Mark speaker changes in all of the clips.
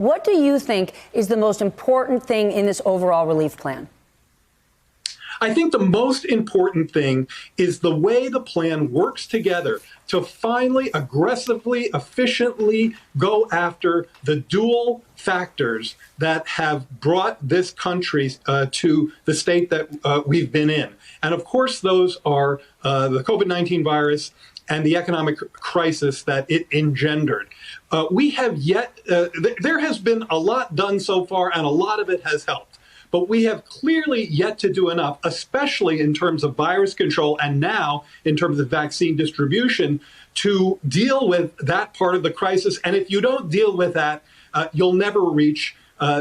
Speaker 1: What do you think is the most important thing in this overall relief plan?
Speaker 2: I think the most important thing is the way the plan works together to finally, aggressively, efficiently go after the dual factors that have brought this country to the state that we've been in. And of course, those are the COVID-19 virus and the economic crisis that it engendered. We have yet, there has been a lot done so far, and a lot of it has helped. But we have clearly yet to do enough, especially in terms of virus control and now in terms of vaccine distribution, to deal with that part of the crisis. And if you don't deal with that, you'll never reach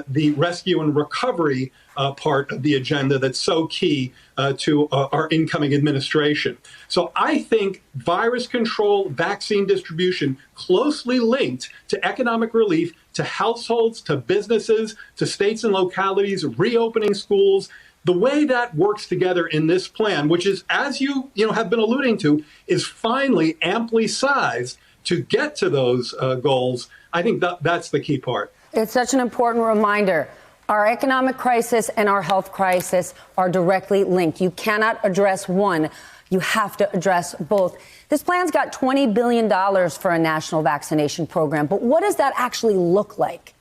Speaker 2: the rescue and recovery part of the agenda that's so key to our incoming administration. So I think virus control, vaccine distribution, closely linked to economic relief, to households, to businesses, to states and localities, reopening schools. The way that works together in this plan, which is, as you have been alluding to, is finally amply sized to get to those goals. I think that's the key part.
Speaker 1: It's such an important reminder. Our economic crisis and our health crisis are directly linked. You cannot address one. You have to address both. This plan's got $20 billion for a national vaccination program. But what does that actually look like?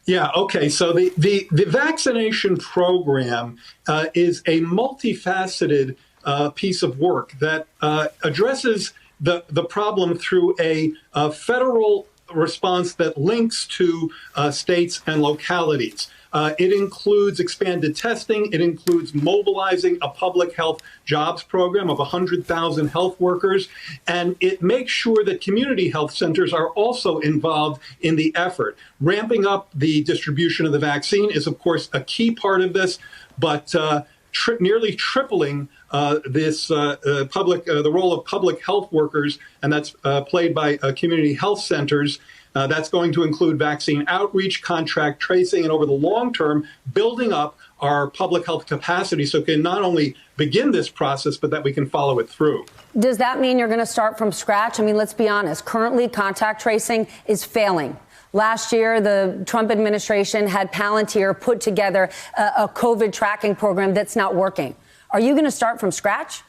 Speaker 2: Yeah, OK, so the vaccination program is a multifaceted piece of work that addresses the problem through a federal response that links to states and localities. It includes expanded testing. It includes mobilizing a public health jobs program of 100,000 health workers. And it makes sure that community health centers are also involved in the effort. Ramping up the distribution of the vaccine is, of course, a key part of this, but nearly tripling the role of public health workers, and that's played by community health centers. That's going to include vaccine outreach, contract tracing, and over the long term, building up our public health capacity so it can not only begin this process, but that we can follow it through.
Speaker 1: Does that mean you're going to start from scratch? I mean, let's be honest. Currently, contact tracing is failing. Last year, the Trump administration had Palantir put together a COVID tracking program that's not working. Are you going to start from scratch?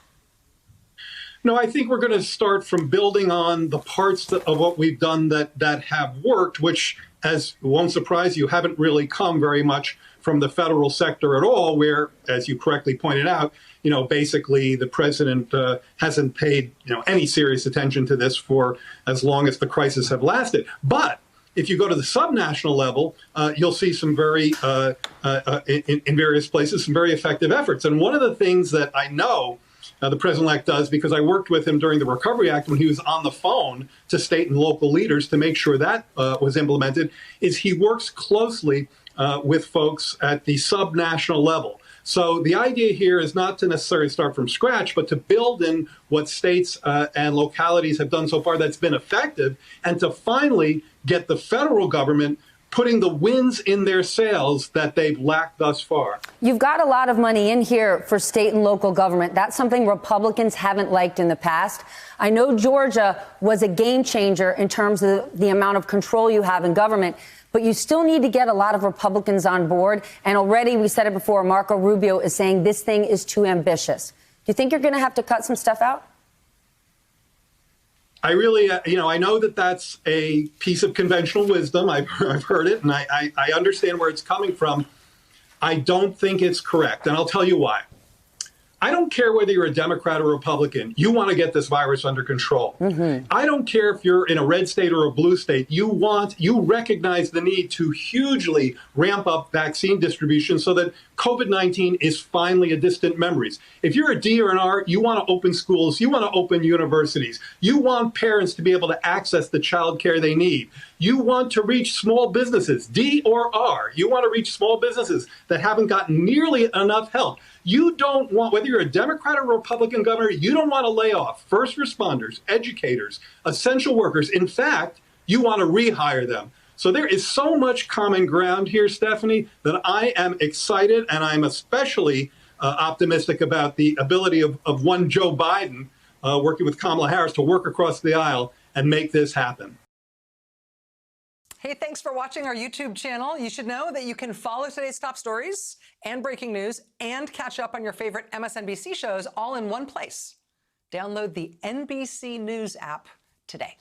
Speaker 2: No, I think we're going to start from building on the parts of what we've done that have worked, which, as won't surprise you, haven't really come very much from the federal sector at all, where, as you correctly pointed out, basically the president hasn't paid, any serious attention to this for as long as the crisis have lasted. But if you go to the subnational level, you'll see some very, in various places, some very effective efforts. And one of the things that I know the president-elect does, because I worked with him during the Recovery Act when he was on the phone to state and local leaders to make sure that was implemented, is he works closely with folks at the subnational level. So the idea here is not to necessarily start from scratch, but to build in what states and localities have done so far that's been effective, and to finally get the federal government putting the winds in their sails that they've lacked thus far. You've
Speaker 1: got a lot of money in here for state and local government. That's something Republicans haven't liked in the past. I know Georgia was a game changer in terms of the amount of control you have in government, but you still need to get a lot of Republicans on board. And already, we said it before, Marco Rubio is saying this thing is too ambitious. Do you think you're going to have to cut some stuff out?
Speaker 2: I really, I know that that's a piece of conventional wisdom. I've heard it, and I understand where it's coming from. I don't think it's correct, and I'll tell you why. I don't care whether you're a Democrat or Republican. You want to get this virus under control. Mm-hmm. I don't care if you're in a red state or a blue state. You recognize the need to hugely ramp up vaccine distribution so that COVID-19 is finally a distant memory. If you're a D or an R, you want to open schools. You want to open universities. You want parents to be able to access the child care they need. You want to reach small businesses, D or R. You want to reach small businesses that haven't gotten nearly enough help. You don't want, whether you're a Democrat or Republican governor, you don't want to lay off first responders, educators, essential workers. In fact, you want to rehire them. So there is so much common ground here, Stephanie, that I am excited, and I'm especially optimistic about the ability of one Joe Biden working with Kamala Harris to work across the aisle and make this happen.
Speaker 3: Hey, thanks for watching our YouTube channel. You should know that you can follow today's top stories and breaking news and catch up on your favorite MSNBC shows all in one place. Download the NBC News app today.